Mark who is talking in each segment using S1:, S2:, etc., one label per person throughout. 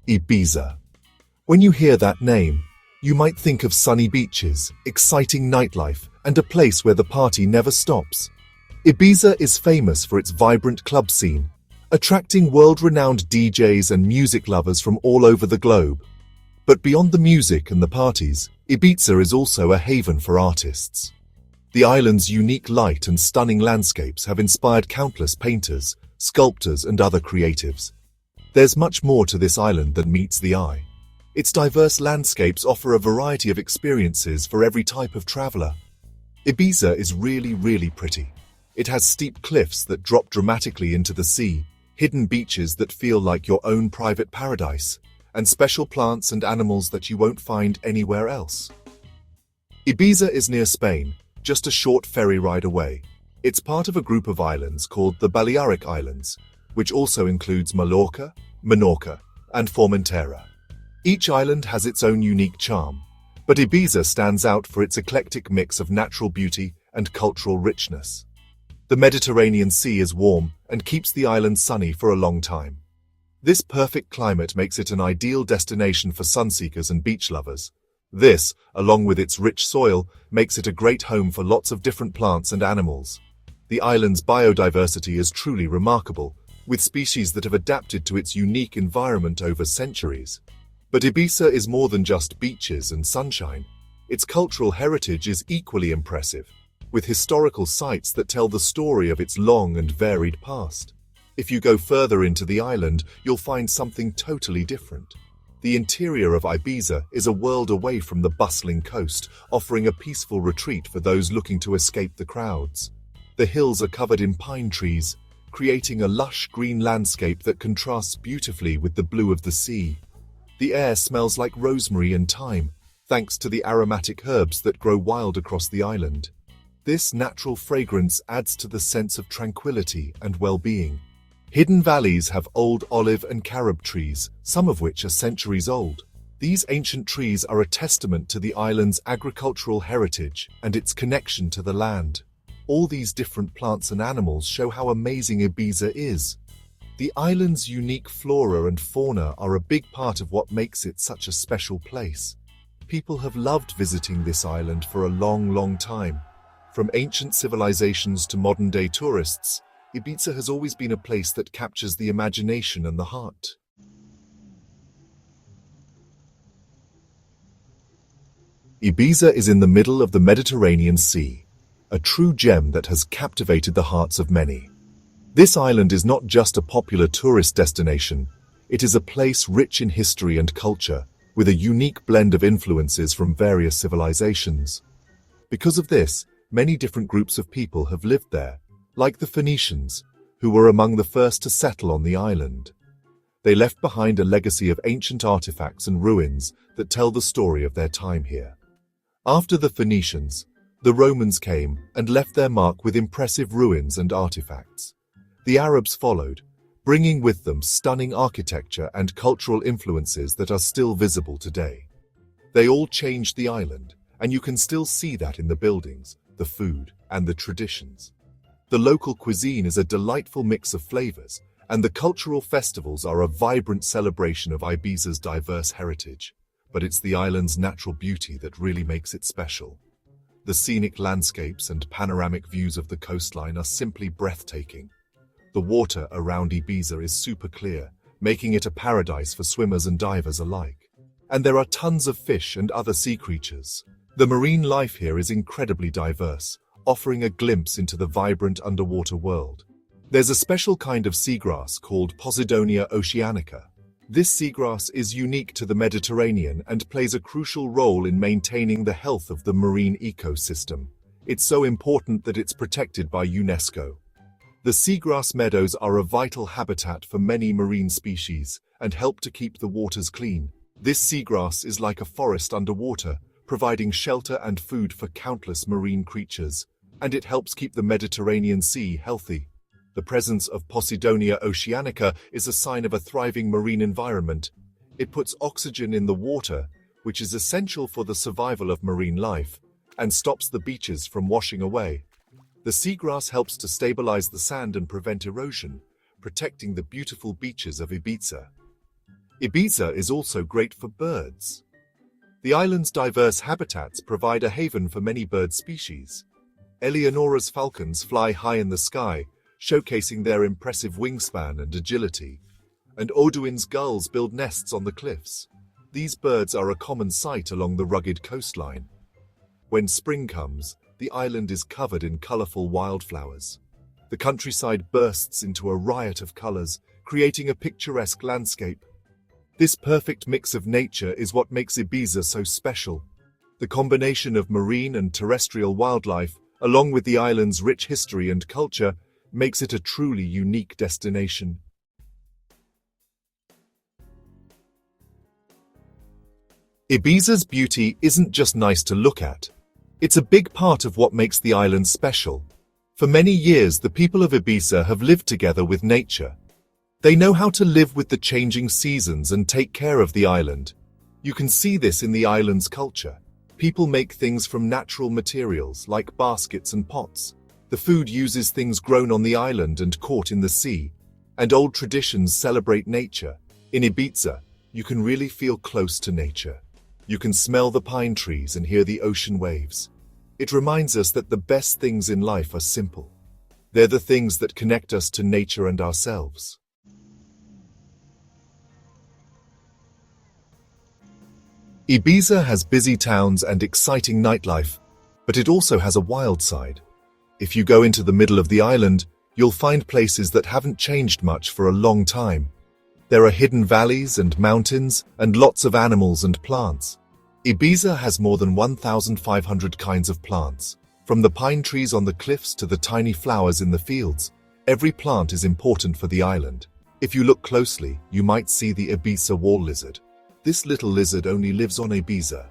S1: Ibiza. When you hear that name, you might think of sunny beaches, exciting nightlife, and a place where the party never stops. Ibiza is famous for its vibrant club scene, attracting world-renowned DJs and music lovers from all over the globe. But beyond the music and the parties, Ibiza is also a haven for artists. The island's unique light and stunning landscapes have inspired countless painters, sculptors, and other creatives. There's much more to this island than meets the eye. Its diverse landscapes offer a variety of experiences for every type of traveler. Ibiza is really pretty. It has steep cliffs that drop dramatically into the sea, hidden beaches that feel like your own private paradise, and special plants and animals that you won't find anywhere else. Ibiza is near Spain, just a short ferry ride away. It's part of a group of islands called the Balearic Islands, which also includes Mallorca, Menorca, and Formentera. Each island has its own unique charm, but Ibiza stands out for its eclectic mix of natural beauty and cultural richness. The Mediterranean Sea is warm and keeps the island sunny for a long time. This perfect climate makes it an ideal destination for sunseekers and beach lovers. This, along with its rich soil, makes it a great home for lots of different plants and animals. The island's biodiversity is truly remarkable, with species that have adapted to its unique environment over centuries. But Ibiza is more than just beaches and sunshine. Its cultural heritage is equally impressive, with historical sites that tell the story of its long and varied past. If you go further into the island, you'll find something totally different. The interior of Ibiza is a world away from the bustling coast, offering a peaceful retreat for those looking to escape the crowds. The hills are covered in pine trees, creating a lush green landscape that contrasts beautifully with the blue of the sea. The air smells like rosemary and thyme, thanks to the aromatic herbs that grow wild across the island. This natural fragrance adds to the sense of tranquility and well-being. Hidden valleys have old olive and carob trees, some of which are centuries old. These ancient trees are a testament to the island's agricultural heritage and its connection to the land. All these different plants and animals show how amazing Ibiza is. The island's unique flora and fauna are a big part of what makes it such a special place. People have loved visiting this island for a long time. From ancient civilizations to modern-day tourists, Ibiza has always been a place that captures the imagination and the heart. Ibiza is in the middle of the Mediterranean Sea, a true gem that has captivated the hearts of many. This island is not just a popular tourist destination, it is a place rich in history and culture, with a unique blend of influences from various civilizations. Because of this, many different groups of people have lived there, like the Phoenicians, who were among the first to settle on the island. They left behind a legacy of ancient artifacts and ruins that tell the story of their time here. After the Phoenicians, the Romans came and left their mark with impressive ruins and artifacts. The Arabs followed, bringing with them stunning architecture and cultural influences that are still visible today. They all changed the island, and you can still see that in the buildings, the food, and the traditions. The local cuisine is a delightful mix of flavors, and the cultural festivals are a vibrant celebration of Ibiza's diverse heritage. But it's the island's natural beauty that really makes it special. The scenic landscapes and panoramic views of the coastline are simply breathtaking. The water around Ibiza is super clear, making it a paradise for swimmers and divers alike. And there are tons of fish and other sea creatures. The marine life here is incredibly diverse, offering a glimpse into the vibrant underwater world. There's a special kind of seagrass called Posidonia oceanica. This seagrass is unique to the Mediterranean and plays a crucial role in maintaining the health of the marine ecosystem. It's so important that it's protected by UNESCO. The seagrass meadows are a vital habitat for many marine species and help to keep the waters clean. This seagrass is like a forest underwater, providing shelter and food for countless marine creatures, and it helps keep the Mediterranean Sea healthy. The presence of Posidonia oceanica is a sign of a thriving marine environment. It puts oxygen in the water, which is essential for the survival of marine life, and stops the beaches from washing away. The seagrass helps to stabilize the sand and prevent erosion, protecting the beautiful beaches of Ibiza. Ibiza is also great for birds. The island's diverse habitats provide a haven for many bird species. Eleonora's falcons fly high in the sky, showcasing their impressive wingspan and agility. And Oduin's gulls build nests on the cliffs. These birds are a common sight along the rugged coastline. When spring comes, the island is covered in colorful wildflowers. The countryside bursts into a riot of colors, creating a picturesque landscape. This perfect mix of nature is what makes Ibiza so special. The combination of marine and terrestrial wildlife, along with the island's rich history and culture, makes it a truly unique destination. Ibiza's beauty isn't just nice to look at. It's a big part of what makes the island special. For many years, the people of Ibiza have lived together with nature. They know how to live with the changing seasons and take care of the island. You can see this in the island's culture. People make things from natural materials like baskets and pots. The food uses things grown on the island and caught in the sea. And old traditions celebrate nature. In Ibiza, you can really feel close to nature. You can smell the pine trees and hear the ocean waves. It reminds us that the best things in life are simple. They're the things that connect us to nature and ourselves. Ibiza has busy towns and exciting nightlife, but it also has a wild side. If you go into the middle of the island, you'll find places that haven't changed much for a long time. There are hidden valleys and mountains and lots of animals and plants. Ibiza has more than 1,500 kinds of plants. From the pine trees on the cliffs to the tiny flowers in the fields, every plant is important for the island. If you look closely, you might see the Ibiza wall lizard. This little lizard only lives on Ibiza.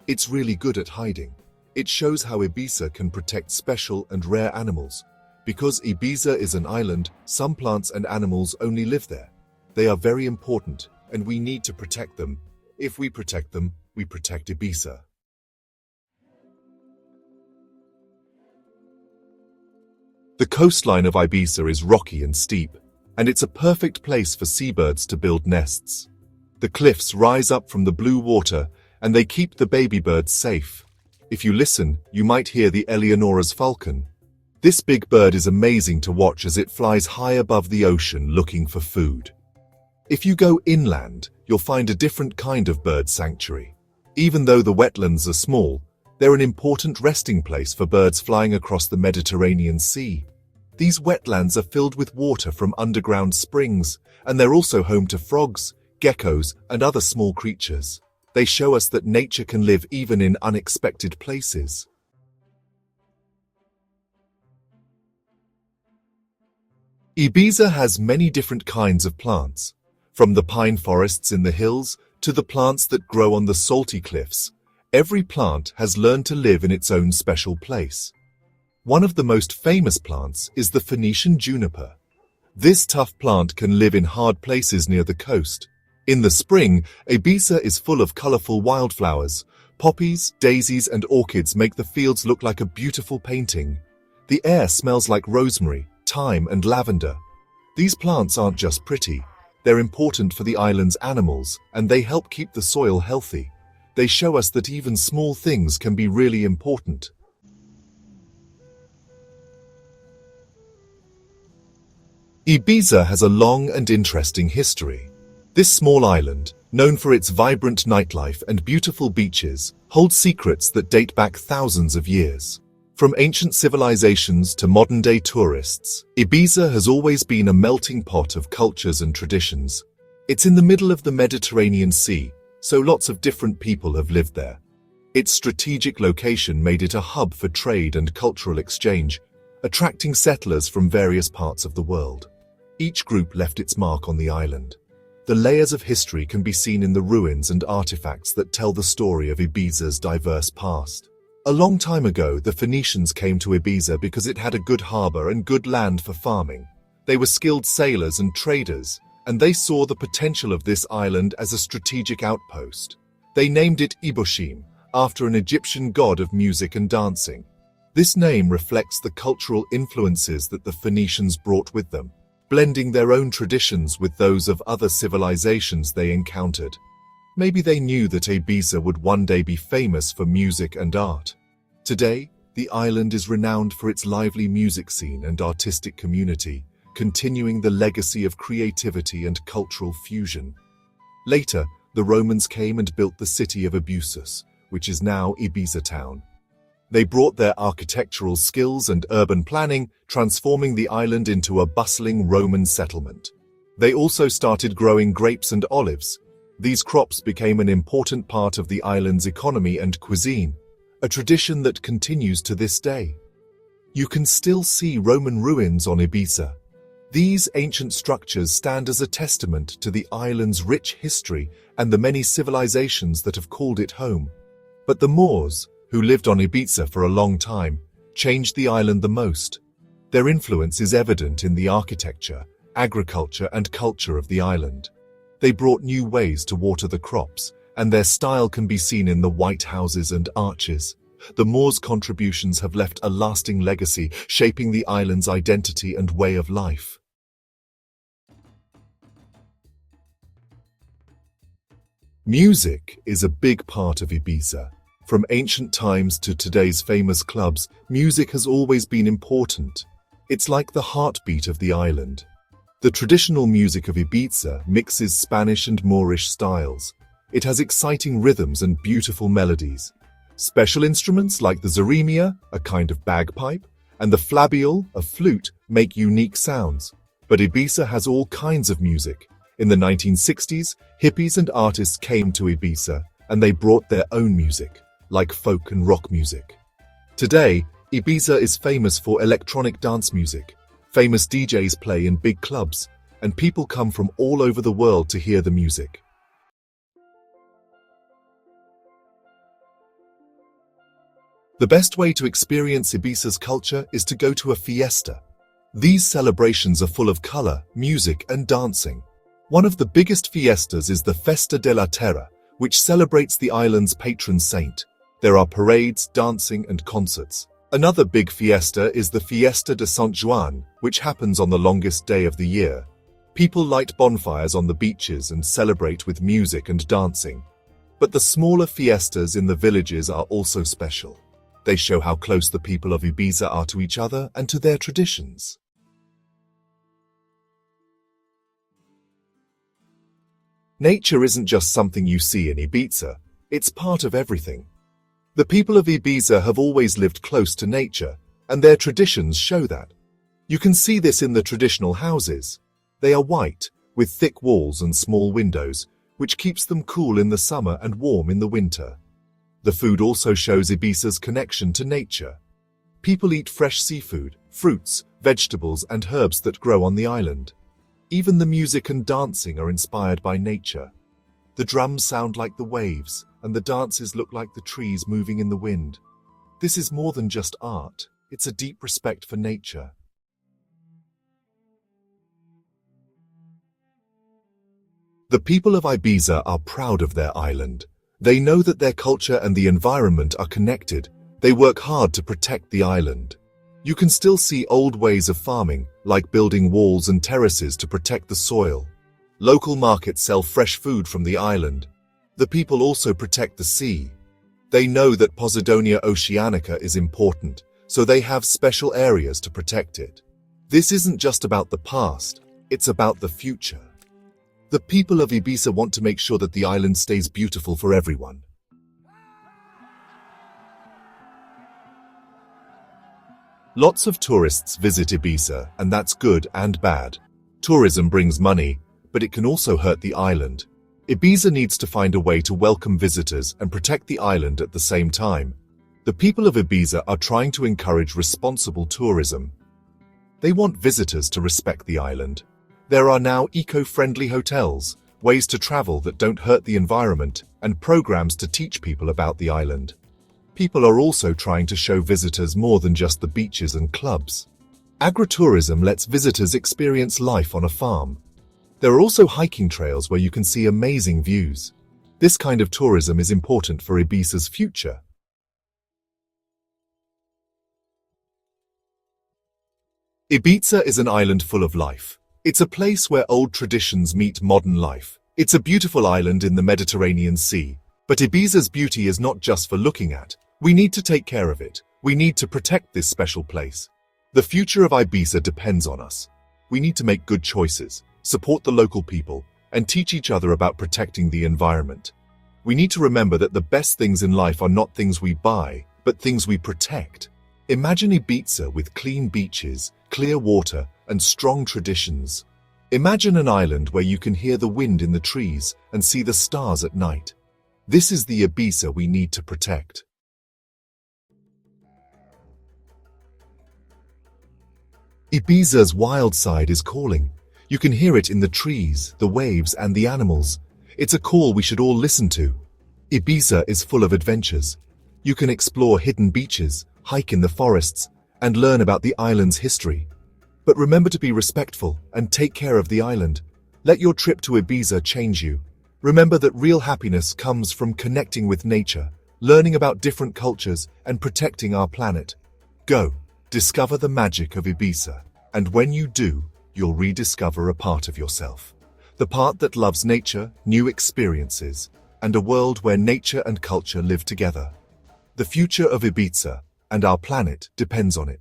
S1: It's really good at hiding. It shows how Ibiza can protect special and rare animals. Because Ibiza is an island, some plants and animals only live there. They are very important, and we need to protect them. If we protect them, we protect Ibiza. The coastline of Ibiza is rocky and steep, and it's a perfect place for seabirds to build nests. The cliffs rise up from the blue water, and they keep the baby birds safe. If you listen, you might hear the Eleonora's falcon. This big bird is amazing to watch as it flies high above the ocean looking for food. If you go inland, you'll find a different kind of bird sanctuary. Even though the wetlands are small, they're an important resting place for birds flying across the Mediterranean Sea. These wetlands are filled with water from underground springs, and they're also home to frogs, geckos, and other small creatures. They show us that nature can live even in unexpected places. Ibiza has many different kinds of plants, from the pine forests in the hills to the plants that grow on the salty cliffs. Every plant has learned to live in its own special place. One of the most famous plants is the Phoenician juniper. This tough plant can live in hard places near the coast. In the spring, Ibiza is full of colorful wildflowers. Poppies, daisies, and orchids make the fields look like a beautiful painting. The air smells like rosemary, thyme, and lavender. These plants aren't just pretty. They're important for the island's animals, and they help keep the soil healthy. They show us that even small things can be really important. Ibiza has a long and interesting history. This small island, known for its vibrant nightlife and beautiful beaches, holds secrets that date back thousands of years. From ancient civilizations to modern-day tourists, Ibiza has always been a melting pot of cultures and traditions. It's in the middle of the Mediterranean Sea, so lots of different people have lived there. Its strategic location made it a hub for trade and cultural exchange, attracting settlers from various parts of the world. Each group left its mark on the island. The layers of history can be seen in the ruins and artifacts that tell the story of Ibiza's diverse past. A long time ago, the Phoenicians came to Ibiza because it had a good harbor and good land for farming. They were skilled sailors and traders, and they saw the potential of this island as a strategic outpost. They named it Iboshim, after an Egyptian god of music and dancing. This name reflects the cultural influences that the Phoenicians brought with them. blending their own traditions with those of other civilizations they encountered. Maybe they knew that Ibiza would one day be famous for music and art. Today, the island is renowned for its lively music scene and artistic community, continuing the legacy of creativity and cultural fusion. Later, the Romans came and built the city of Eleusis, which is now Ibiza town. They brought their architectural skills and urban planning, transforming the island into a bustling Roman settlement. They also started growing grapes and olives. These crops became an important part of the island's economy and cuisine, a tradition that continues to this day. You can still see Roman ruins on Ibiza. These ancient structures stand as a testament to the island's rich history and the many civilizations that have called it home. But the Moors, who lived on Ibiza for a long time, changed the island the most. Their influence is evident in the architecture, agriculture, and culture of the island. They brought new ways to water the crops, and their style can be seen in the white houses and arches. The Moors' contributions have left a lasting legacy, shaping the island's identity and way of life. Music is a big part of Ibiza. From ancient times to today's famous clubs, music has always been important. It's like the heartbeat of the island. The traditional music of Ibiza mixes Spanish and Moorish styles. It has exciting rhythms and beautiful melodies. Special instruments like the zaremia, a kind of bagpipe, and the flabiol, a flute, make unique sounds. But Ibiza has all kinds of music. In the 1960s, hippies and artists came to Ibiza, and they brought their own music, like folk and rock music. Today, Ibiza is famous for electronic dance music. Famous DJs play in big clubs, and people come from all over the world to hear the music. The best way to experience Ibiza's culture is to go to a fiesta. These celebrations are full of color, music, and dancing. One of the biggest fiestas is the Fiesta de la Terra, which celebrates the island's patron saint. There are parades, dancing, and concerts. Another big fiesta is the Fiesta de Sant Joan, which happens on the longest day of the year. People light bonfires on the beaches and celebrate with music and dancing. But the smaller fiestas in the villages are also special. They show how close the people of Ibiza are to each other and to their traditions. Nature isn't just something you see in Ibiza, it's part of everything. The people of Ibiza have always lived close to nature, and their traditions show that. You can see this in the traditional houses. They are white, with thick walls and small windows, which keeps them cool in the summer and warm in the winter. The food also shows Ibiza's connection to nature. People eat fresh seafood, fruits, vegetables, and herbs that grow on the island. Even the music and dancing are inspired by nature. The drums sound like the waves, and the dances look like the trees moving in the wind. This is more than just art, it's a deep respect for nature. The people of Ibiza are proud of their island. They know that their culture and the environment are connected. They work hard to protect the island. You can still see old ways of farming, like building walls and terraces to protect the soil. Local markets sell fresh food from the island. The people also protect the sea. They know that Posidonia oceanica is important, so they have special areas to protect it. This isn't just about the past, it's about the future. The people of Ibiza want to make sure that the island stays beautiful for everyone. Lots of tourists visit Ibiza, and that's good and bad. Tourism brings money, but it can also hurt the island. Ibiza needs to find a way to welcome visitors and protect the island at the same time. The people of Ibiza are trying to encourage responsible tourism. They want visitors to respect the island. There are now eco-friendly hotels, ways to travel that don't hurt the environment, and programs to teach people about the island. People are also trying to show visitors more than just the beaches and clubs. Agritourism lets visitors experience life on a farm. There are also hiking trails where you can see amazing views. This kind of tourism is important for Ibiza's future. Ibiza is an island full of life. It's a place where old traditions meet modern life. It's a beautiful island in the Mediterranean Sea. But Ibiza's beauty is not just for looking at. We need to take care of it. We need to protect this special place. The future of Ibiza depends on us. We need to make good choices, support the local people, and teach each other about protecting the environment. We need to remember that the best things in life are not things we buy, but things we protect. Imagine Ibiza with clean beaches, clear water, and strong traditions. Imagine an island where you can hear the wind in the trees and see the stars at night. This is the Ibiza we need to protect. Ibiza's wild side is calling. You can hear it in the trees, the waves, and the animals. It's a call we should all listen to. Ibiza is full of adventures. You can explore hidden beaches, hike in the forests, and learn about the island's history. But remember to be respectful and take care of the island. Let your trip to Ibiza change you. Remember that real happiness comes from connecting with nature, learning about different cultures, and protecting our planet. Go, discover the magic of Ibiza, and when you do, you'll rediscover a part of yourself. The part that loves nature, new experiences, and a world where nature and culture live together. The future of Ibiza and our planet depends on it.